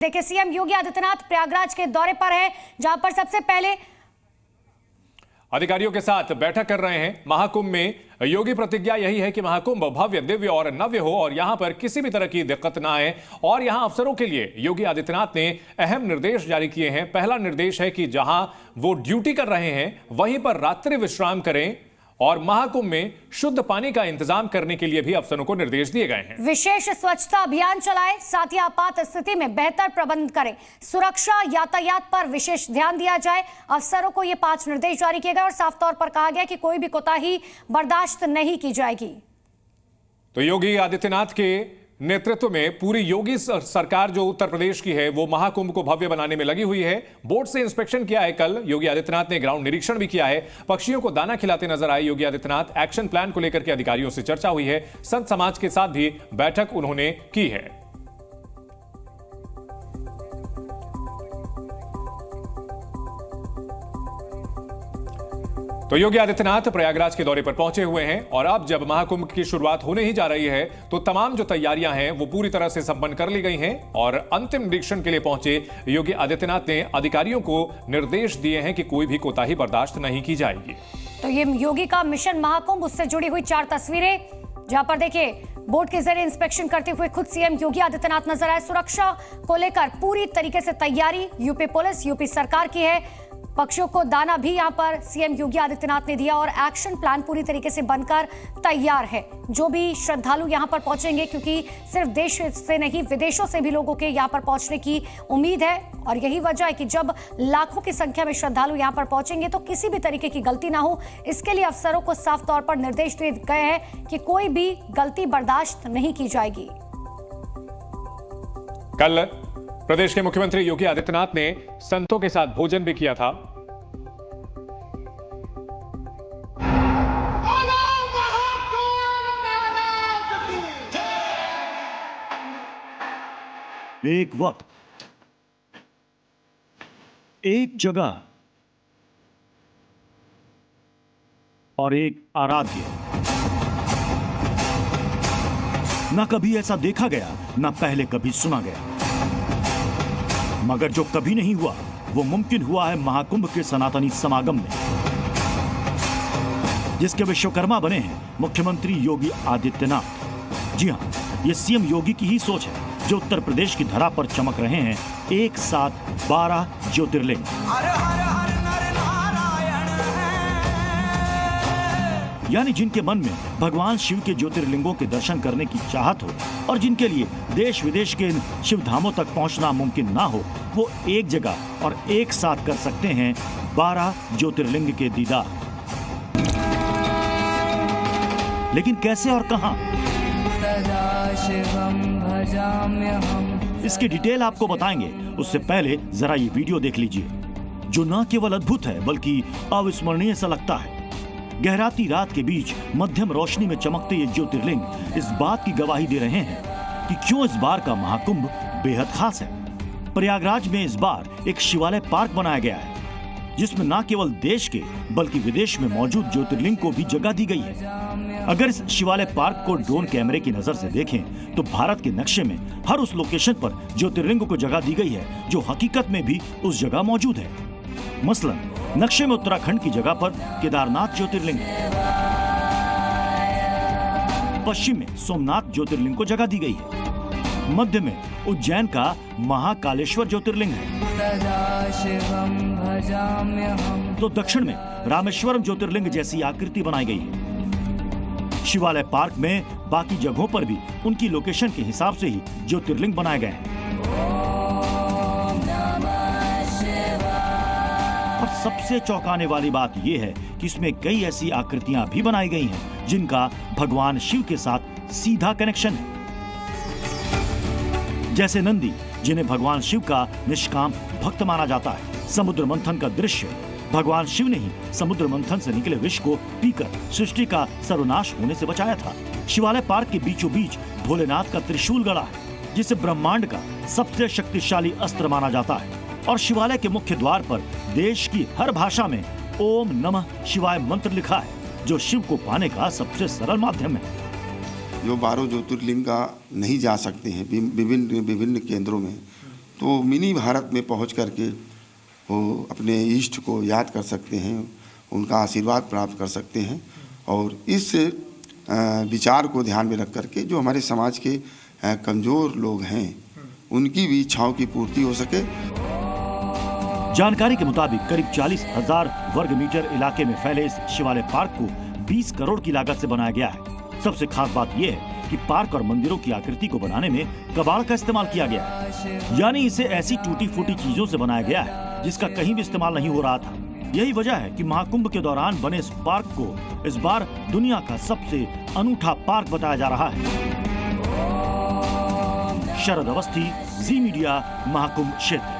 देखिए, सीएम योगी आदित्यनाथ प्रयागराज के दौरे पर हैं, जहां पर सबसे पहले अधिकारियों के साथ बैठक कर रहे हैं। महाकुंभ में योगी प्रतिज्ञा यही है कि महाकुंभ भव्य, दिव्य और नव्य हो और यहां पर किसी भी तरह की दिक्कत ना आए। और यहां अफसरों के लिए योगी आदित्यनाथ ने अहम निर्देश जारी किए हैं। पहला निर्देश है कि जहां वो ड्यूटी कर रहे हैं वहीं पर रात्रि विश्राम करें और महाकुंभ में शुद्ध पानी का इंतजाम करने के लिए भी अफसरों को निर्देश दिए गए हैं। विशेष स्वच्छता अभियान चलाएं, साथ ही आपात स्थिति में बेहतर प्रबंध करें, सुरक्षा यातायात पर विशेष ध्यान दिया जाए। अफसरों को ये 5 निर्देश जारी किए गए और साफ तौर पर कहा गया कि कोई भी कोताही बर्दाश्त नहीं की जाएगी। तो योगी आदित्यनाथ के नेतृत्व में पूरी योगी सरकार जो उत्तर प्रदेश की है वो महाकुंभ को भव्य बनाने में लगी हुई है। बोर्ड से इंस्पेक्शन किया है कल योगी आदित्यनाथ ने, ग्राउंड निरीक्षण भी किया है। पक्षियों को दाना खिलाते नजर आए योगी आदित्यनाथ। एक्शन प्लान को लेकर के अधिकारियों से चर्चा हुई है। संत समाज के साथ भी बैठक उन्होंने की है। तो योगी आदित्यनाथ प्रयागराज के दौरे पर पहुंचे हुए हैं और अब जब महाकुंभ की शुरुआत होने ही जा रही है तो तमाम जो तैयारियां हैं वो पूरी तरह से संपन्न कर ली गई हैं और अंतिम निरीक्षण के लिए पहुंचे योगी आदित्यनाथ ने अधिकारियों को निर्देश दिए हैं कि कोई भी कोताही बर्दाश्त नहीं की जाएगी। तो ये योगी का मिशन महाकुंभ, उससे जुड़ी हुई 4 तस्वीरें, जहां पर देखिए बोर्ड के जरिए इंस्पेक्शन करते हुए खुद सीएम योगी आदित्यनाथ नजर आए। सुरक्षा को लेकर पूरी तरीके से तैयारी यूपी पुलिस, यूपी सरकार की है। पक्षियों को दाना भी यहां पर सीएम योगी आदित्यनाथ ने दिया और एक्शन प्लान पूरी तरीके से बनकर तैयार है। जो भी श्रद्धालु यहां पर पहुंचेंगे, क्योंकि सिर्फ देश से नहीं विदेशों से भी लोगों के यहां पर पहुंचने की उम्मीद है और यही वजह है कि जब लाखों की संख्या में श्रद्धालु यहां पर पहुंचेंगे तो किसी भी तरीके की गलती ना हो, इसके लिए अफसरों को साफ तौर पर निर्देश दिए गए हैं कि कोई भी गलती बर्दाश्त नहीं की जाएगी। कल प्रदेश के मुख्यमंत्री योगी आदित्यनाथ ने संतों के साथ भोजन भी किया था। एक वक्त, एक जगह और एक आराध्य। ना कभी ऐसा देखा गया, ना पहले कभी सुना गया, मगर जो कभी नहीं हुआ वो मुमकिन हुआ है महाकुंभ के सनातनी समागम में, जिसके विश्वकर्मा बने हैं मुख्यमंत्री योगी आदित्यनाथ। जी हां, ये सीएम योगी की ही सोच है जो उत्तर प्रदेश की धरा पर चमक रहे हैं एक साथ 12 ज्योतिर्लिंग। यानी जिनके मन में भगवान शिव के ज्योतिर्लिंगों के दर्शन करने की चाहत हो और जिनके लिए देश विदेश के इन शिव धामों तक पहुंचना मुमकिन ना हो, वो एक जगह और एक साथ कर सकते हैं 12 ज्योतिर्लिंग के दीदार। लेकिन कैसे और कहां? इसकी डिटेल आपको बताएंगे, उससे पहले जरा ये वीडियो देख लीजिए, जो न केवल अद्भुत है बल्कि अविस्मरणीय सा लगता है। गहराती रात के बीच मध्यम रोशनी में चमकते ये ज्योतिर्लिंग इस बात की गवाही दे रहे हैं कि क्यों इस बार का महाकुंभ बेहद खास है। प्रयागराज में इस बार एक शिवालय पार्क बनाया गया है, जिसमें न केवल देश के बल्कि विदेश में मौजूद ज्योतिर्लिंग को भी जगह दी गई है। अगर इस शिवालय पार्क को ड्रोन कैमरे की नजर से देखें तो भारत के नक्शे में हर उस लोकेशन पर ज्योतिर्लिंग को जगह दी गई है जो हकीकत में भी उस जगह मौजूद है। मसलन नक्शे में उत्तराखंड की जगह पर केदारनाथ ज्योतिर्लिंग, पश्चिम में सोमनाथ ज्योतिर्लिंग को जगह दी गई है, मध्य में उज्जैन का महाकालेश्वर ज्योतिर्लिंग है, तो दक्षिण में रामेश्वरम ज्योतिर्लिंग जैसी आकृति बनाई गई है। शिवालय पार्क में बाकी जगहों पर भी उनकी लोकेशन के हिसाब से ही ज्योतिर्लिंग बनाए गए हैं। और सबसे चौंकाने वाली बात यह है कि इसमें कई ऐसी आकृतियां भी बनाई गई हैं जिनका भगवान शिव के साथ सीधा कनेक्शन है। जैसे नंदी, जिन्हें भगवान शिव का निष्काम भक्त माना जाता है। समुद्र मंथन का दृश्य, भगवान शिव ने ही समुद्र मंथन से निकले विष को पीकर सृष्टि का सर्वनाश होने से बचाया था। शिवालय पार्क के बीचों बीच भोलेनाथ का त्रिशूल गड़ा है, जिसे ब्रह्मांड का सबसे शक्तिशाली अस्त्र माना जाता है। और शिवालय के मुख्य द्वार पर देश की हर भाषा में ओम नमः शिवाय मंत्र लिखा है, जो शिव को पाने का सबसे सरल माध्यम है। जो 12 ज्योतिर्लिंग का नहीं जा सकते हैं विभिन्न केंद्रों में, तो मिनी भारत में पहुंच करके वो अपने इष्ट को याद कर सकते हैं, उनका आशीर्वाद प्राप्त कर सकते हैं और इस विचार को ध्यान में रख करके जो हमारे समाज के कमज़ोर लोग हैं उनकी भी इच्छाओं की पूर्ति हो सके। जानकारी के मुताबिक करीब 40,000 वर्ग मीटर इलाके में फैले इस शिवालय पार्क को 20 करोड़ की लागत से बनाया गया है। सबसे खास बात यह है कि पार्क और मंदिरों की आकृति को बनाने में कबाड़ का इस्तेमाल किया गया है, यानी इसे ऐसी टूटी फूटी चीजों से बनाया गया है जिसका कहीं भी इस्तेमाल नहीं हो रहा था। यही वजह है कि महाकुंभ के दौरान बने इस पार्क को इस बार दुनिया का सबसे अनूठा पार्क बताया जा रहा है। शरद अवस्थी, जी मीडिया, महाकुंभ क्षेत्र।